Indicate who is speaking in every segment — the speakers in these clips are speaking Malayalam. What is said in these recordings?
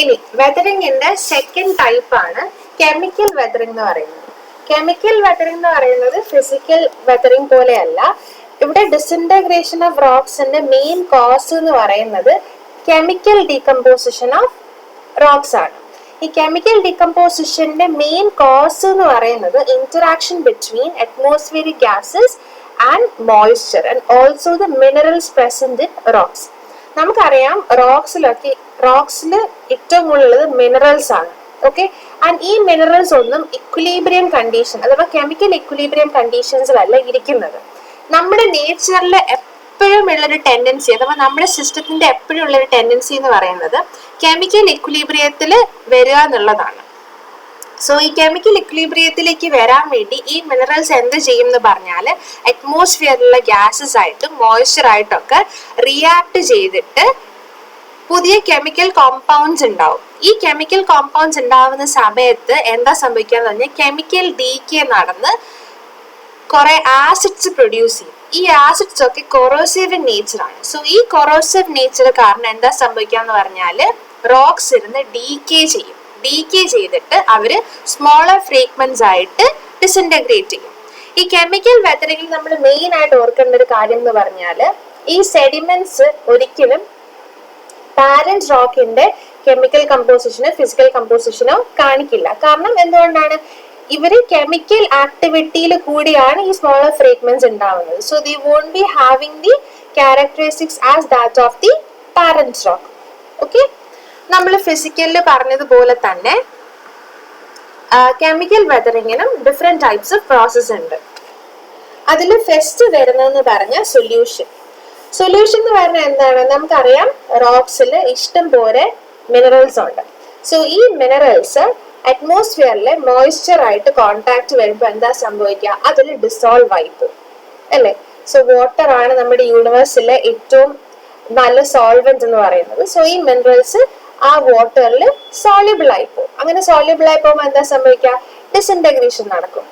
Speaker 1: ഇനി വെതറിങ്ങിന്റെ സെക്കൻഡ് ടൈപ്പ് ആണ് കെമിക്കൽ വെതറിംഗ് എന്ന് പറയുന്നത്. കെമിക്കൽ വെതറിംഗ് എന്ന് പറയുന്നത് ഫിസിക്കൽ വെതറിംഗ് പോലെയല്ല. ഇവിടെ ഡിസിൻറ്റഗ്രേഷൻ ഓഫ് റോക്സിന്റെ മെയിൻ കോസ് എന്ന് പറയുന്നത് കെമിക്കൽ ഡീകമ്പോസിഷൻ ഓഫ് റോക്സ് ആണ്. ഈ കെമിക്കൽ ഡീകമ്പോസിഷന്റെ മെയിൻ കോസ് എന്ന് പറയുന്നത് interaction between atmospheric gases and moisture and also the minerals present in rocks. നമുക്കറിയാം റോക്സിൽ ഏറ്റവും കൂടുതലുള്ളത് മിനറൽസ് ആണ്. ഓക്കെ, ആൻഡ് ഈ മിനറൽസ് ഒന്നും ഇക്വിലിബ്രിയം കണ്ടീഷൻ അഥവാ കെമിക്കൽ ഇക്വിലിബ്രിയം കണ്ടീഷൻസിലല്ല ഇരിക്കുന്നത്. നമ്മുടെ നേച്ചറിൽ എപ്പോഴും ഉള്ളൊരു ടെൻഡൻസി അഥവാ നമ്മുടെ സിസ്റ്റത്തിന്റെ എപ്പോഴും ഉള്ളൊരു ടെൻഡൻസി എന്ന് പറയുന്നത് കെമിക്കൽ ഇക്വിലിബ്രിയത്തിൽ വരിക എന്നുള്ളതാണ്. സോ ഈ കെമിക്കൽ ഇക്വിലിബ്രിയത്തിലേക്ക് വരാൻ വേണ്ടി ഈ മിനറൽസ് എന്ത് ചെയ്യും എന്ന് പറഞ്ഞാൽ അറ്റ്മോസ്ഫിയറിലുള്ള ഗ്യാസസ് ആയിട്ടും മോയ്സ്ചർ ആയിട്ടൊക്കെ റിയാക്ട് ചെയ്തിട്ട് പുതിയ കെമിക്കൽ കോമ്പൗണ്ട്സ് ഉണ്ടാവും. ഈ കെമിക്കൽ കോമ്പൗണ്ട്സ് ഉണ്ടാവുന്ന സമയത്ത് എന്താ സംഭവിക്കാന്ന് പറഞ്ഞാൽ കെമിക്കൽ ഡീകേ നടന്ന് കുറെ ആസിഡ്സ് പ്രൊഡ്യൂസ് ചെയ്യും. ഈ ആസിഡ്സ് ഒക്കെ കൊറോസീവ് ഇൻ നേച്ചറാണ്. സോ ഈ കൊറോസീവ് നേച്ചർ കാരണം എന്താ സംഭവിക്കാന്ന് പറഞ്ഞാല് റോക്സ് ഇരുന്ന് ഡീകേ ചെയ്യും. ഡീകേ ചെയ്തിട്ട് അവര് സ്മോളർ ഫ്രാഗ്മെന്റ്സ് ആയിട്ട് ഡിസിൻറ്റഗ്രേറ്റ് ചെയ്യും. ഈ കെമിക്കൽ വെതറിംഗിൽ നമ്മൾ മെയിൻ ആയിട്ട് ഓർക്കേണ്ട ഒരു കാര്യം എന്ന് പറഞ്ഞാല് ഈ സെഡിമെന്റ്സ് ഒരിക്കലും പാരന്റ് റോക്കിന്റെ കെമിക്കൽ കമ്പോസിഷനോ ഫിസിക്കൽ കമ്പോസിഷനോ കാണിക്കില്ല. കാരണം എന്തുകൊണ്ടാണ്? ഇവര് കെമിക്കൽ ആക്ടിവിറ്റിയിൽ കൂടിയാണ് ഈ സ്മോളർ ഫ്രാഗ്മെന്റ്സ് ഉണ്ടാവുന്നത്. So they won't be having the characteristics as that of the parent rock. Okay, നമ്മൾ ഫിസിക്കലിൽ പറഞ്ഞതുപോലെ തന്നെ കെമിക്കൽ വെതറിങ്ങിനും ഡിഫറെന്റ് ടൈപ്സ് ഓഫ് പ്രോസസ് ഉണ്ട്. അതിൽ ഫസ്റ്റ് വരുന്നതെന്ന് പറഞ്ഞാൽ സൊല്യൂഷൻ. സൊല്യൂഷൻ എന്ന് പറഞ്ഞാൽ എന്താണ്? നമുക്കറിയാം റോക്സിൽ ഇഷ്ടം പോലെ മിനറൽസ് ഉണ്ട്. സോ ഈ മിനറൽസ് അറ്റ്മോസ്ഫിയറിലെ മോയ്സ്ചർ ആയിട്ട് കോണ്ടാക്ട് വരുമ്പോൾ എന്താ സംഭവിക്കുക? അതിൽ ഡിസോൾവ് ആയി പോകും അല്ലേ? സോ വാട്ടർ ആണ് നമ്മുടെ യൂണിവേഴ്സിലെ ഏറ്റവും നല്ല സോൾവെന്റ് എന്ന് പറയുന്നത്. സോ ഈ മിനറൽസ് ആ വാട്ടറിൽ സോള്യുബിൾ ആയി പോകും. അങ്ങനെ സോള്യുബിൾ ആയി പോകുമ്പോൾ എന്താ സംഭവിക്കുക? ഡിസിൻറ്റഗ്രേഷൻ നടക്കും.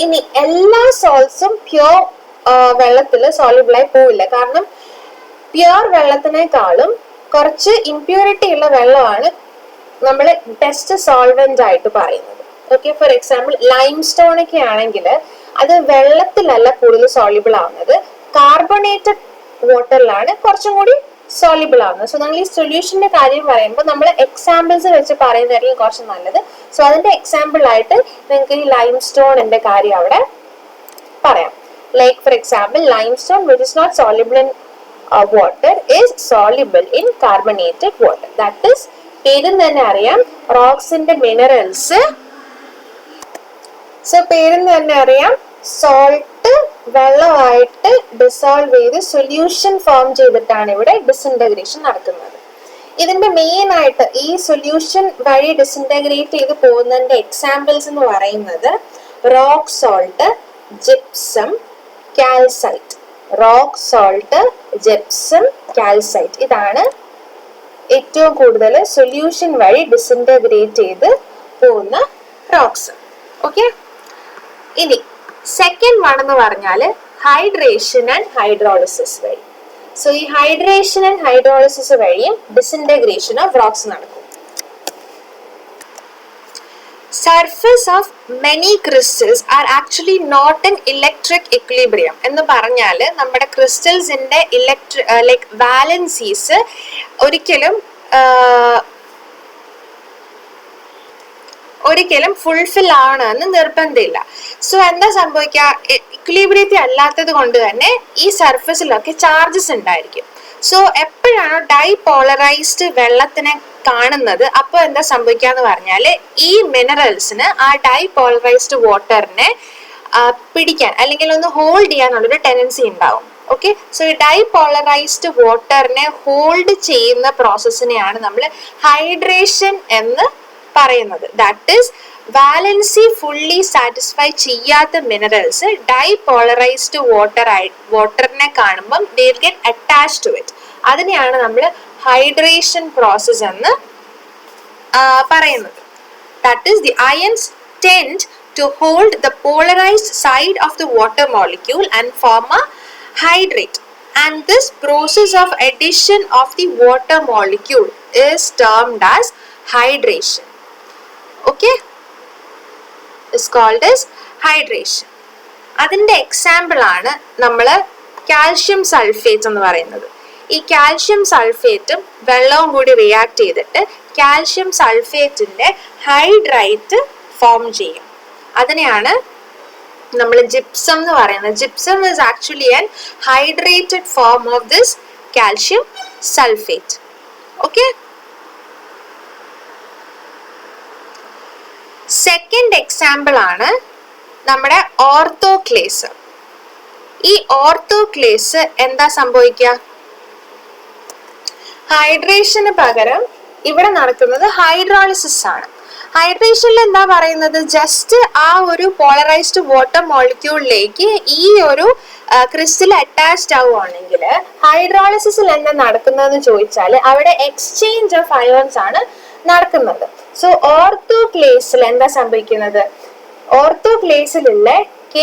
Speaker 1: ഇനി എല്ലാ സോൾട്സും പ്യോർ വെള്ളത്തിൽ സോള്യുബിൾ ആയി പോവില്ല. കാരണം പ്യോർ വെള്ളത്തിനേക്കാളും കുറച്ച് ഇംപ്യൂരിറ്റി ഉള്ള വെള്ളമാണ് നമ്മൾ ബെസ്റ്റ് സോൾവെന്റ് ആയിട്ട് പറയുന്നത്. Okay, for example lime stone ഒക്കെ ആണെങ്കിൽ അത് വെള്ളത്തിലല്ല കൂടുതൽ സോള്യുബിൾ ആവുന്നത്, കാർബണേറ്റഡ് വാട്ടറിലാണ് കുറച്ചും കൂടി സോള്യുബിൾ ആവുന്നത്. സോ നമ്മൾ ഈ സൊല്യൂഷന്റെ കാര്യം പറയുമ്പോൾ നമ്മൾ എക്സാമ്പിൾസ് വെച്ച് പറയുന്നതായിരിക്കും കുറച്ച് നല്ലത്. സോ അതിന്റെ എക്സാമ്പിൾ ആയിട്ട് നിങ്ങൾക്ക് ഈ ലൈം സ്റ്റോണിന്റെ കാര്യം അവിടെ പറയാം. Like for example, limestone which is not soluble in water is soluble in carbonated water. That is, പേരിൽ തന്നെ അറിയാം റോക്സിന്റെ മിനറൽസ്. സോ പേരിൽ തന്നെ അറിയാം സോൾട്ട് വെള്ളമായിട്ട് ഡിസോൾവ് ചെയ്ത് സൊല്യൂഷൻ ഫോം ചെയ്തിട്ടാണ് ഇവിടെ ഡിസിൻറ്റഗ്രേഷൻ നടക്കുന്നത്. ഇതിന്റെ മെയിൻ ആയിട്ട് ഈ സൊല്യൂഷൻ വഴി ഡിസിൻറ്റഗ്രേറ്റ് ചെയ്ത് പോകുന്നതിന്റെ എക്സാമ്പിൾസ് എന്ന് പറയുന്നത് rock salt, gypsum, calcite. Rock salt, gypsum, calcite ഇതാണ് ഏറ്റവും കൂടുതൽ സൊല്യൂഷൻ വഴി ഡിസിൻറ്റഗ്രേറ്റ് ചെയ്ത് പോകുന്ന റോക്സ്. ഓക്കെ, ഇനി സെക്കൻഡ് വൺ എന്ന് പറഞ്ഞാൽ ഹൈഡ്രേഷൻ ആൻഡ് ഹൈഡ്രോളിസിസ് വഴി. സോ ഈ ഹൈഡ്രേഷൻ ആൻഡ് ഹൈഡ്രോളിസിസ് വഴിയും ഡിസിൻറ്റഗ്രേഷൻ ഓഫ് റോക്സ് നടക്കും. Surface of many crystals are actually not in electric equilibrium. എന്ന് പറഞ്ഞാൽ നമ്മുടെ ക്രിസ്റ്റൽസിന്റെ ലൈക്ക് വാലൻസീസ് ഒരിക്കലും ഫുൾഫിൽ ആവണമെന്ന് നിർബന്ധമില്ല. സോ എന്താ സംഭവിക്കുക? ഇക്വിലിബ്രിയത്തിൽ അല്ലാത്തത് കൊണ്ട് തന്നെ ഈ സർഫസിലൊക്കെ ചാർജസ് ഉണ്ടായിരിക്കും. സോ എപ്പോഴാണോ ഡൈപോളറൈസ്ഡ് വെള്ളത്തിനെ കാണുന്നത് അപ്പോൾ എന്താ സംഭവിക്കാന്ന് പറഞ്ഞാല് ഈ മിനറൽസിന് ആ ഡൈപോളറൈസ്ഡ് വാട്ടറിനെ പിടിക്കാൻ അല്ലെങ്കിൽ ഒന്ന് ഹോൾഡ് ചെയ്യാനുള്ളൊരു ടെൻഡൻസി ഉണ്ടാവും. ഓക്കെ, സോ ഈ ഡൈപോളറൈസ്ഡ് വാട്ടറിനെ ഹോൾഡ് ചെയ്യുന്ന പ്രോസസ്സിനെയാണ് നമ്മൾ ഹൈഡ്രേഷൻ എന്ന് പറയുന്നത്. That is valency fully satisfy ചെയ്യാത്ത മിനറൽസ് ഡൈപോളറൈസ്ഡ് വാട്ടറിനെ കാണുമ്പം they will get attached to it. അതിനെയാണ് നമ്മൾ ഹൈഡ്രേഷൻ പ്രോസസ് എന്ന് പറയുന്നത്. That is the ions tend to hold the polarised side of the water molecule and form a hydrate. and this process of addition of the water molecule is termed as hydration. Okay, is called as hydration. അതിൻ്റെ എക്സാമ്പിൾ ആണ് നമ്മൾ കാൽഷ്യം സൾഫേറ്റ് എന്ന് പറയുന്നത്. ഈ കാൽഷ്യം സൾഫേറ്റും വെള്ളവും കൂടി റിയാക്ട് ചെയ്തിട്ട് കാൽഷ്യം സൾഫേറ്റിന്റെ ഹൈഡ്രൈറ്റ് ഫോം ചെയ്യും. അതിനെയാണ് നമ്മൾ ജിപ്സം എന്ന് പറയുന്നത്. Gypsum is actually an hydrated form of this calcium sulphate. Okay, second example ആണ് നമ്മുടെ ഓർത്തോക്ലേസ്. ഈ ഓർത്തോക്ലേസ് എന്താ സംഭവിക്കുക? ഹൈഡ്രേഷന് പകരം ഇവിടെ നടക്കുന്നത് ഹൈഡ്രോളിസിസ് ആണ്. ഹൈഡ്രേഷനിൽ എന്താ പറയുന്നത്? ജസ്റ്റ് ആ ഒരു പോളറൈസ്ഡ് വാട്ടർ മോളിക്യൂളിലേക്ക് ഈ ഒരു ക്രിസ്റ്റൽ അറ്റാച്ച്ഡ് ആവുകയാണെങ്കിൽ ഹൈഡ്രോളിസിസിൽ എന്താ നടക്കുന്നതെന്ന് ചോദിച്ചാൽ അവിടെ എക്സ്ചേഞ്ച് ഓഫ് അയോൺസ് ആണ് നടക്കുന്നത്. സോ ഓർത്തോക്ലേസിൽ എന്താ സംഭവിക്കുന്നത്? ഓർത്തോക്ലേസിലുള്ള K+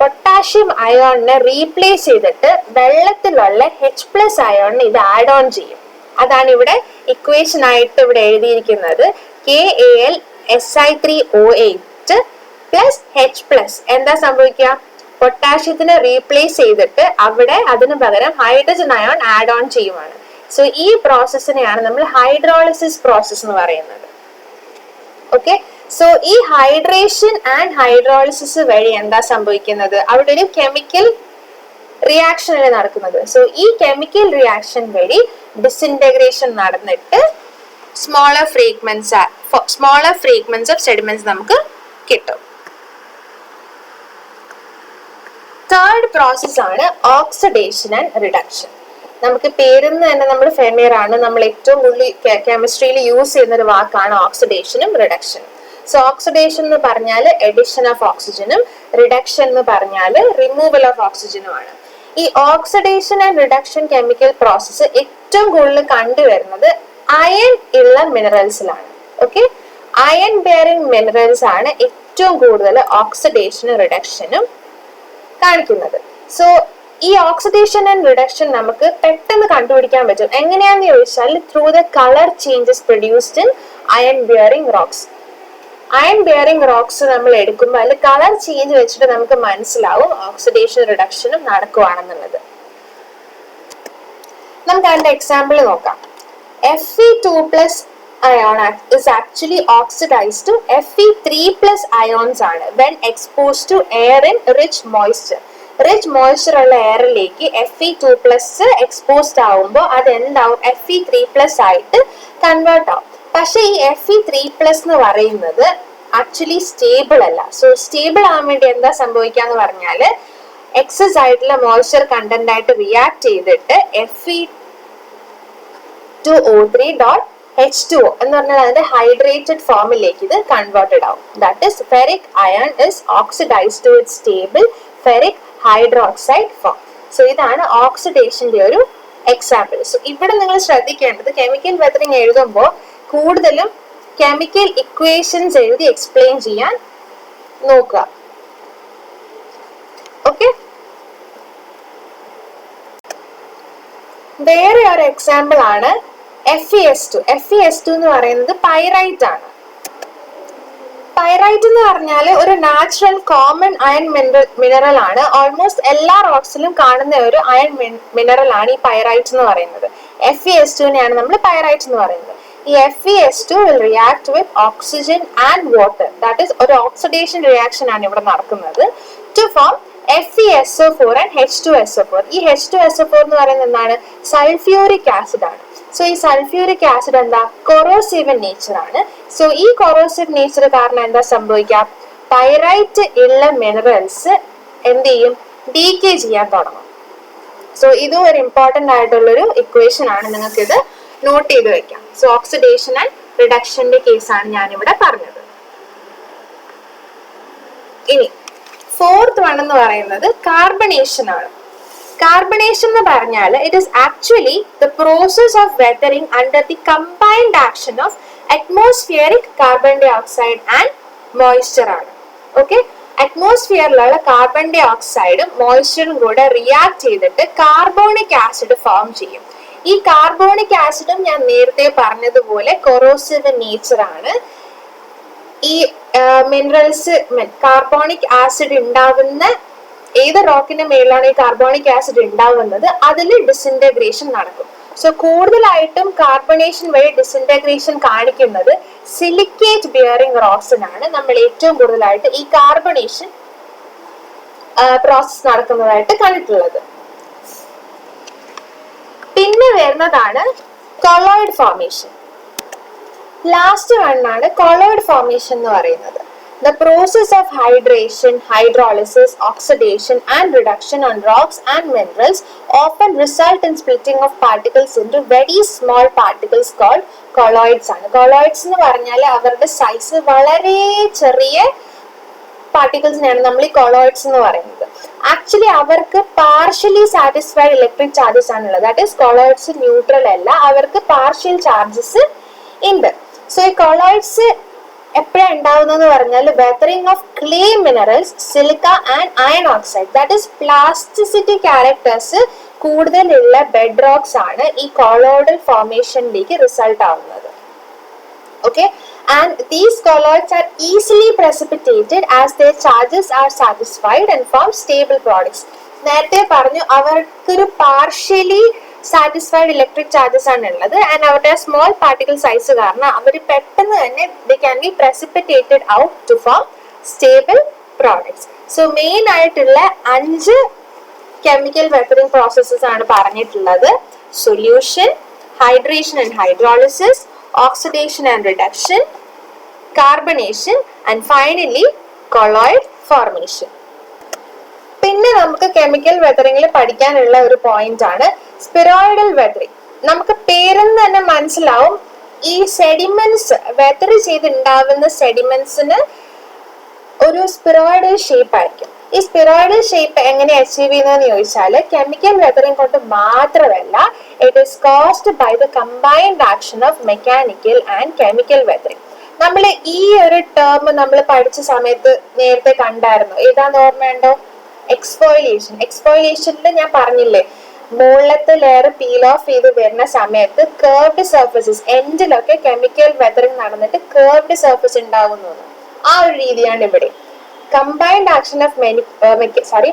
Speaker 1: പൊട്ടാഷ്യം അയോണിനെ റീപ്ലേസ് ചെയ്തിട്ട് വെള്ളത്തിലുള്ള H+ അയോണിനെ ഇത് ആഡ് ഓൺ ചെയ്യും. അതാണ് ഇവിടെ ഇക്വേഷൻ ആയിട്ട് ഇവിടെ എഴുതിയിരിക്കുന്നത്. KAlSi3O8 plus H+. എന്താ സംഭവിക്കുക? പൊട്ടാഷ്യത്തിനെ റീപ്ലേസ് ചെയ്തിട്ട് അവിടെ അതിന് പകരം ഹൈഡ്രജൻ അയോൺ ആഡ് ഓൺ ചെയ്യുവാണ്. സോ ഈ പ്രോസസ്സിനെയാണ് നമ്മൾ ഹൈഡ്രോളിസിസ് പ്രോസസ് എന്ന് പറയുന്നത്. ഓക്കെ, സോ ഈ ഹൈഡ്രേഷൻ ആൻഡ് ഹൈഡ്രോളിസിസ് വഴി എന്താ സംഭവിക്കുന്നത്? അവിടെ ഒരു കെമിക്കൽ റിയാക്ഷൻ ആണ് നടക്കുന്നത്. സോ ഈ കെമിക്കൽ റിയാക്ഷൻ വഴി ഡിസിൻറ്റഗ്രേഷൻ നടന്നിട്ട് സ്മോളർ ഫ്രീഗ്മെന്റ്സ് ഓഫ് സെഡിമെന്റ്സ് നമുക്ക് കിട്ടും. തേർഡ് പ്രോസസ് ആണ് ഓക്സിഡേഷൻ ആൻഡ് റിഡക്ഷൻ. നമുക്ക് പേരിന്ന് തന്നെ നമ്മൾ ഫെമിയർ ആണ്. നമ്മൾ ഏറ്റവും കൂടുതൽ കെമിസ്ട്രിയിൽ യൂസ് ചെയ്യുന്ന ഒരു വാക്കാണ് ഓക്സിഡേഷനും റിഡക്ഷനും. സോ ഓക്സിഡേഷൻ എന്ന് പറഞ്ഞാൽ എഡിഷൻ ഓഫ് ഓക്സിജനും റിഡക്ഷൻ എന്ന് പറഞ്ഞാൽ റിമൂവൽ ഓഫ് ഓക്സിജനുമാണ്. ഈ oxidation and reduction chemical process ഏറ്റവും കൂടുതൽ കണ്ടുവരുന്നത് അയൺ ഉള്ള മിനറൽസിലാണ്. ഓക്കെ, അയൺ ബെയറിംഗ് മിനറൽസ് ആണ് ഏറ്റവും കൂടുതൽ ഓക്സിഡേഷനും റിഡക്ഷനും കാണിക്കുന്നത്. സോ ഈ ഓക്സിഡേഷൻ ആൻഡ് റിഡക്ഷൻ നമുക്ക് പെട്ടെന്ന് കണ്ടുപിടിക്കാൻ പറ്റും. എങ്ങനെയാന്ന് ചോദിച്ചാൽ through the colour changes produced in iron bearing rocks. Iron bearing rocks നമ്മൾ എടുക്കുമ്പോൾ അതിൽ കളർ ചേഞ്ച് വെച്ചിട്ട് നമുക്ക് മനസ്സിലാവും ഓക്സിഡേഷൻ റിഡക്ഷനും നടക്കുവാണെന്നുള്ളത്. നമുക്ക് അതിന്റെ എക്സാമ്പിൾ നോക്കാം. Fe2+ ion is actually oxidized to Fe3+ ions ആണ് when exposed to air in rich moisture. Rich moisture ഉള്ള എയറിലേക്ക് Fe2+ എക്സ്പോസ്ഡ് ആവുമ്പോൾ അത് എന്താവും? Fe3+ ആയിട്ട് കൺവേർട്ട് ആവും. പക്ഷെ ഈ Fe3+ എന്ന് പറയുന്നത് ആക്ച്വലി സ്റ്റേബിൾ അല്ല. സോ സ്റ്റേബിൾ ആവാൻ വേണ്ടി എന്താ സംഭവിക്കാന്ന് പറഞ്ഞാൽ എക്സസ് ആയിട്ടുള്ള മോയ്സ്ചർ കണ്ടന്റ് ആയിട്ട് റിയാക്ട് ചെയ്തിട്ട് Fe2O3.H2O എന്ന് പറഞ്ഞാൽ അതിന്റെ ഹൈഡ്രേറ്റഡ് ഫോമിലേക്ക് ഇത് കൺവേർട്ടഡ് ആവും. That is ferric iron is oxidised to its stable ferric hydroxide form. So ഇതാണ് ഓക്സിഡേഷന്റെ ഒരു എക്സാമ്പിൾ. സോ ഇവിടെ നിങ്ങൾ ശ്രദ്ധിക്കേണ്ടത് കെമിക്കൽ വെതറിംഗ് എഴുതുമ്പോൾ കൂടുതലും കെമിക്കൽ ഇക്വേഷൻസ് എഴുതി എക്സ്പ്ലെയിൻ ചെയ്യാൻ നോക്കുക. ഓക്കെ, വേറെ ഒരു എക്സാമ്പിൾ ആണ് FeS2. FeS2 എന്ന് പറയുന്നത് പൈറൈറ്റ് ആണ്. പൈറൈറ്റ് എന്ന് പറഞ്ഞാൽ ഒരു നാച്ചുറൽ കോമൺ അയൺ മിനറൽ ആണ്. ഓൾമോസ്റ്റ് എല്ലാ റോക്സിലും കാണുന്ന ഒരു അയൺ മിനറൽ ആണ് ഈ പൈറൈറ്റ് എന്ന് പറയുന്നത്. FeS2നെയാണ് നമ്മൾ പൈറൈറ്റ് എന്ന് പറയുന്നത്. ഈ FeS2 will react with oxygen and water. That is ഒരു ഓക്സിഡേഷൻ റിയാക്ഷൻ ആണ് ഇവിടെ നടക്കുന്നത് to form FeSO4 and H2SO4. ഈ H2SO4 എന്ന് പറയുന്നത് എന്താണ്? സൾഫ്യൂരിക് ആസിഡ് ആണ്. സോ ഈ സൾഫ്യൂരിക് ആസിഡ് എന്താ? കൊറോസീവ് ഇൻ നേച്ചർ ആണ്. സോ ഈ കൊറോസീവ് നേച്ചർ കാരണം എന്താ സംഭവിക്കാം? പൈറൈറ്റ് ഉള്ള മിനറൽസ് എന്ത് ചെയ്യും? ഡീകേ ചെയ്യാൻ തുടങ്ങും. സോ ഇതും ഒരു ഇമ്പോർട്ടന്റ് ആയിട്ടുള്ളൊരു ഇക്വേഷൻ ആണ്. നിങ്ങൾക്ക് ഇത് നോട്ട് ചെയ്ത് വെക്കാം. സോ ഓക്സിഡേഷൻ ആൻഡ് റിഡക്ഷന്റെ കേസാണ് ഞാനിവിടെ പറഞ്ഞത്. ഇനി ഫോർത്ത് വൺ എന്ന് പറയുന്നത് കാർബണേഷൻ ആണ്. കാർബണേഷൻ എന്ന് പറഞ്ഞാൽ it is actually the process of weathering under the combined action of atmospheric carbon dioxide and moisture ആണ്. ഓക്കെ, അറ്റ്മോസ്ഫിയറിലുള്ള കാർബൺ ഡൈ ഓക്സൈഡും മോയ്സ്ചറും കൂടെ റിയാക്ട് ചെയ്തിട്ട് കാർബോണിക് ആസിഡ് ഫോം ചെയ്യും. ഈ കാർബോണിക് ആസിഡും ഞാൻ നേരത്തെ പറഞ്ഞതുപോലെ കൊറോസീവ് നേച്ചർ ആണ്. ഈ മിനറൽസ് കാർബോണിക് ആസിഡ് ഉണ്ടാവുന്ന ഏത് റോക്കിന്റെ മേലാണ് ഈ കാർബോണിക് ആസിഡ് ഉണ്ടാവുന്നത് അതിൽ ഡിസിൻറ്റഗ്രേഷൻ നടക്കും. സോ കൂടുതലായിട്ടും കാർബണേഷൻ വഴി ഡിസിൻറ്റഗ്രേഷൻ കാണിക്കുന്നത് സിലിക്കേറ്റ് ബിയറിംഗ് റോക്സിനാണ് നമ്മൾ ഏറ്റവും കൂടുതലായിട്ട് ഈ കാർബണേഷൻ പ്രോസസ് നടക്കുന്നതായിട്ട് കണ്ടിട്ടുള്ളത്. പിന്നെ വരുന്നതാണ് കൊളോയിഡ് ഫോർമേഷൻ. ലാസ്റ്റ് വണ്ണാണ് കൊളോയിഡ് ഫോർമേഷൻ എന്ന് പറയുന്നത്. The process of hydration, hydrolysis, oxidation and reduction on rocks and minerals often result in splitting of particles into very small particles called colloids ആണ്. Colloids എന്ന് പറഞ്ഞാൽ അവരുടെ സൈസ് വളരെ ചെറിയ പാർട്ടിക്കിൾസിനെയാണ് നമ്മൾ ഈ കൊളോയിഡ്സ് എന്ന് പറയുന്നത്. ആക്ച്വലി അവർക്ക് പാർഷ്യലി സാറ്റിസ്ഫൈഡ് ഇലക്ട്രിക് ചാർജസ് ആണുള്ളത്. ദാറ്റ് ഈസ് കൊളോയിഡ്സ് ന്യൂട്രൽ അല്ല, അവർക്ക് പാർഷ്യൽ ചാർജസ് ഉണ്ട്. സോ ഈ കൊളോയിഡ്സ് എപ്പോഴാണ് ഉണ്ടാവുന്നതെന്ന് പറഞ്ഞാൽ weathering of clay minerals, silica and iron oxide, that is plasticity characters കൂടുതലുള്ള ബെഡ് റോക്സ് ആണ് ഈ കൊളോയിഡൽ ഫോർമേഷനിലേക്ക് റിസൾട്ട് ആവുന്നത്. Okay, and these colloids are easily precipitated as their charges are satisfied and form stable products. നേരത്തെ പറഞ്ഞു അവർക്കൊരു പാർഷ്യലി സാറ്റിസ്ഫൈഡ് ഇലക്ട്രിക് ചാർജസ് ആണ് ഉള്ളത് ആൻഡ് അവരുടെ സ്മോൾ പാർട്ടിക്കിൾ സൈസ് കാരണം അവർ പെട്ടെന്ന് തന്നെ they can be precipitated out to form stable products. So main ആയിട്ടുള്ള 5 കെമിക്കൽ വെതറിംഗ് പ്രോസസ്സസ് ആണ് പറഞ്ഞിട്ടുള്ളത്. Solution, hydration and hydrolysis, oxidation and reduction, carbonation and finally colloid formation. പിന്നെ നമുക്ക് കെമിക്കൽ വെതറിംഗിൽ പഠിക്കാനുള്ള ഒരു പോയിന്റ് ആണ് സ്പിറോയിഡൽ വെതറിംഗ്. നമുക്ക് പേരെന്ന് തന്നെ മനസ്സിലാവും ഈ സെഡിമെന്റ്സ് വെതർ ചെയ്തുണ്ടാവുന്ന സെഡിമെന്റ്സിന് ഒരു സ്പിറോയിഡൽ ഷേപ്പ് ആയിരിക്കും. ഈ സ്പിറോയിഡൽ ഷേപ്പ് എങ്ങനെ അച്ചീവ് ചെയ്യുന്നതെന്ന് ചോദിച്ചാൽ കെമിക്കൽ വെതറിംഗ് കൊണ്ട് മാത്രമല്ല, it is caused by the combined action of mechanical and chemical weathering. നമ്മൾ ഈ ഒരു ടേം നമ്മൾ പഠിച്ച സമയത്ത് നേരത്തെ കണ്ടായിരുന്നു. ഏതാന്ന് ഓർമ്മയുണ്ടോ? എക്സ്ഫോയിലേഷൻ. എക്സ്ഫോയിലേഷനിൽ ഞാൻ പറഞ്ഞില്ലേ, മുകളിലത്തെ ലെയർ പീൽ ഓഫ് ചെയ്ത് വരുന്ന സമയത്ത് കേർവ്ഡ് സർഫസസ് എൻഡിലൊക്കെ കെമിക്കൽ വെതറിംഗ് നടന്നിട്ട് കേർവ്ഡ് സർഫസ് ഉണ്ടാകുന്നു. ആ ഒരു രീതിയാണ് ഇവിടെ. Combined action of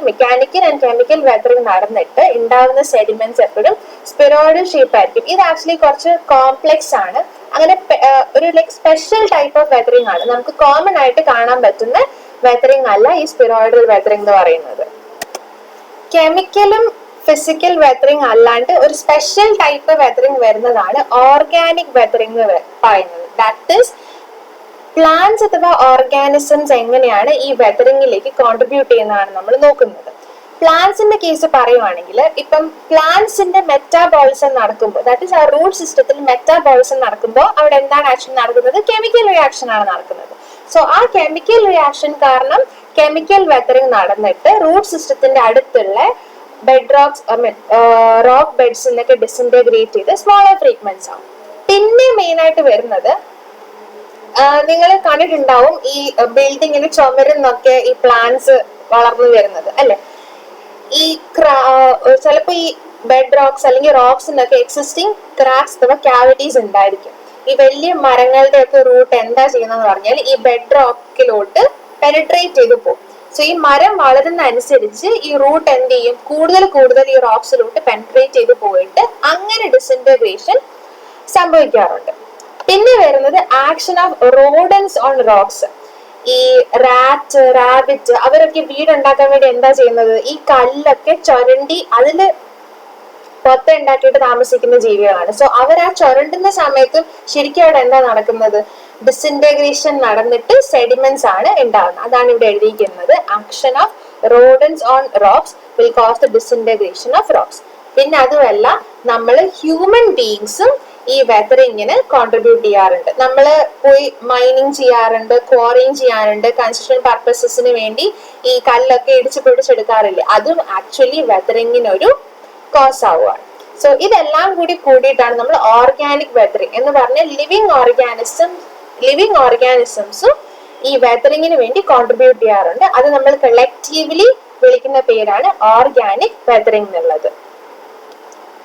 Speaker 1: mechanical and chemical weathering നടന്നിട്ട് ഉണ്ടാവുന്ന സെഡിമെന്റ്സ് എപ്പോഴും സ്പിറോയിഡൽ ഷേപ്പ് ആയിരിക്കും. ഇത് ആക്ച്വലി കുറച്ച് കോംപ്ലെക്സ് ആണ്. അങ്ങനെ ഒരു സ്പെഷ്യൽ ടൈപ്പ് ഓഫ് വെതറിംഗ് ആണ്. നമുക്ക് കോമൺ ആയിട്ട് കാണാൻ പറ്റുന്ന വെതറിംഗ് അല്ല ഈ സ്പിറോയിഡൽ വെതറിംഗ് എന്ന് പറയുന്നത്. കെമിക്കലും ഫിസിക്കൽ വെതറിംഗ് അല്ലാണ്ട് ഒരു സ്പെഷ്യൽ ടൈപ്പ് വെതറിംഗ് വരുന്നതാണ് ഓർഗാനിക് വെതറിംഗ് എന്ന് പറയുന്നത്. ദാറ്റ് ഈസ് പ്ലാന്റ്സ് അഥവാ ഓർഗാനിസംസ് എങ്ങനെയാണ് ഈ വെതറിംഗിലേക്ക് കോൺട്രിബ്യൂട്ട് ചെയ്യുന്നതാണ് നമ്മൾ നോക്കുന്നത്. പ്ലാന്റ്സിന്റെ കേസ് പറയുവാണെങ്കിൽ, ഇപ്പം പ്ലാന്റ്സിന്റെ മെറ്റാബോളിസം നടക്കുമ്പോൾ, ദാറ്റ് ഈസ് ആ റൂട്ട് സിസ്റ്റത്തിൽ മെറ്റാബോളിസം നടക്കുമ്പോൾ അവിടെ എന്താണ് ആക്ഷൻ നടക്കുന്നത്? കെമിക്കൽ റിയാക്ഷൻ ആണ് നടക്കുന്നത്. സോ ആ കെമിക്കൽ റിയാക്ഷൻ കാരണം കെമിക്കൽ വെതറിംഗ് നടന്നിട്ട് റൂട്ട് സിസ്റ്റത്തിന്റെ അടുത്തുള്ള ബെഡ് റോക്സ് റോക്ക് ബെഡ്സിനൊക്കെ ഡിസിൻറ്റഗ്രേറ്റ് ചെയ്ത് സ്മോളർ ഫ്രീഗ്മെന്റ്സ് ആവും. പിന്നെ മെയിൻ ആയിട്ട് വരുന്നത്, നിങ്ങൾ കണ്ടിട്ടുണ്ടാവും ഈ ബിൽഡിങ്ങിന് ചുമരുന്നൊക്കെ ഈ പ്ലാന്റ്സ് വളർന്നു വരുന്നത് അല്ലെ. ഈ ചിലപ്പോ ഈ ബെഡ് റോക്സ് അല്ലെങ്കിൽ റോക്സിനൊക്കെ എക്സിസ്റ്റിംഗ് ക്രാക്സ് അഥവാ ക്യാവിറ്റീസ് ഉണ്ടായിരിക്കും. ഈ വലിയ മരങ്ങളുടെ ഒക്കെ റൂട്ട് എന്താ ചെയ്യുന്നതെന്ന് പറഞ്ഞാൽ ഈ ബെഡ് റോക്കിലോട്ട് പെനിട്രേറ്റ് ചെയ്ത് പോകും. സോ ഈ മരം വളരുന്ന അനുസരിച്ച് ഈ റൂട്ട് എന്ത് ചെയ്യും? കൂടുതൽ ഈ റോക്സിലോട്ട് പെനിട്രേറ്റ് ചെയ്ത് പോയിട്ട് അങ്ങനെ ഡിസിൻറ്റഗ്രേഷൻ സംഭവിക്കാറുണ്ട്. പിന്നെ വരുന്നത് action of rodents on rocks. ഈ റാറ്റ്, റാബിറ്റ് അവരൊക്കെ വീടുണ്ടാക്കാൻ വേണ്ടി എന്താ ചെയ്യുന്നത്? ഈ കല്ലൊക്കെ ചുരണ്ടി അതില് പൊത്ത ഉണ്ടാക്കിയിട്ട് താമസിക്കുന്ന ജീവികളാണ്. സോ അവർ ആ ചുരണ്ടുന്ന സമയത്തും ശരിക്കും അവിടെ എന്താ നടക്കുന്നത്? ഡിസിൻറ്റഗ്രേഷൻ നടന്നിട്ട് സെഡിമെന്റ്സ് ആണ് ഉണ്ടാകുന്നത്. അതാണ് ഇവിടെ എഴുതിയിരിക്കുന്നത്. Action of rodents on rocks will cause the disintegration of rocks. പിന്നെ അതുമല്ല, നമ്മൾ ഹ്യൂമൻ ബീയിങ്സും ഈ വെതറിങ്ങിന് കോൺട്രിബ്യൂട്ട് ചെയ്യാറുണ്ട്. നമ്മൾ പോയി മൈനിങ് ചെയ്യാറുണ്ട്, ക്വാറിങ് ചെയ്യാറുണ്ട്, കൺസ്ട്രക്ഷൻ പർപ്പസസിന് വേണ്ടി ഈ കല്ലൊക്കെ ഇടിച്ചു പൊടിച്ചെടുക്കാറില്ലേ? അതും ആക്ച്വലി വെതറിങ്ങിനൊരു കോസ് ആവുകയാണ്. സോ ഇതെല്ലാം കൂടിയിട്ടാണ് നമ്മൾ ഓർഗാനിക് വെതറിങ് എന്ന് പറഞ്ഞ ലിവിങ് ഓർഗാനിസംസും ഈ വെതറിങ്ങിന് വേണ്ടി കോൺട്രിബ്യൂട്ട് ചെയ്യാറുണ്ട്. അത് നമ്മൾ കളക്റ്റീവ്ലി വിളിക്കുന്ന പേരാണ് ഓർഗാനിക് വെതറിംഗ് എന്നുള്ളത്.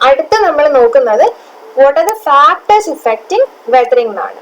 Speaker 1: അടുത്ത നമ്മൾ നോക്കുന്നത് what are the factors effecting weathering എന്നാണ്.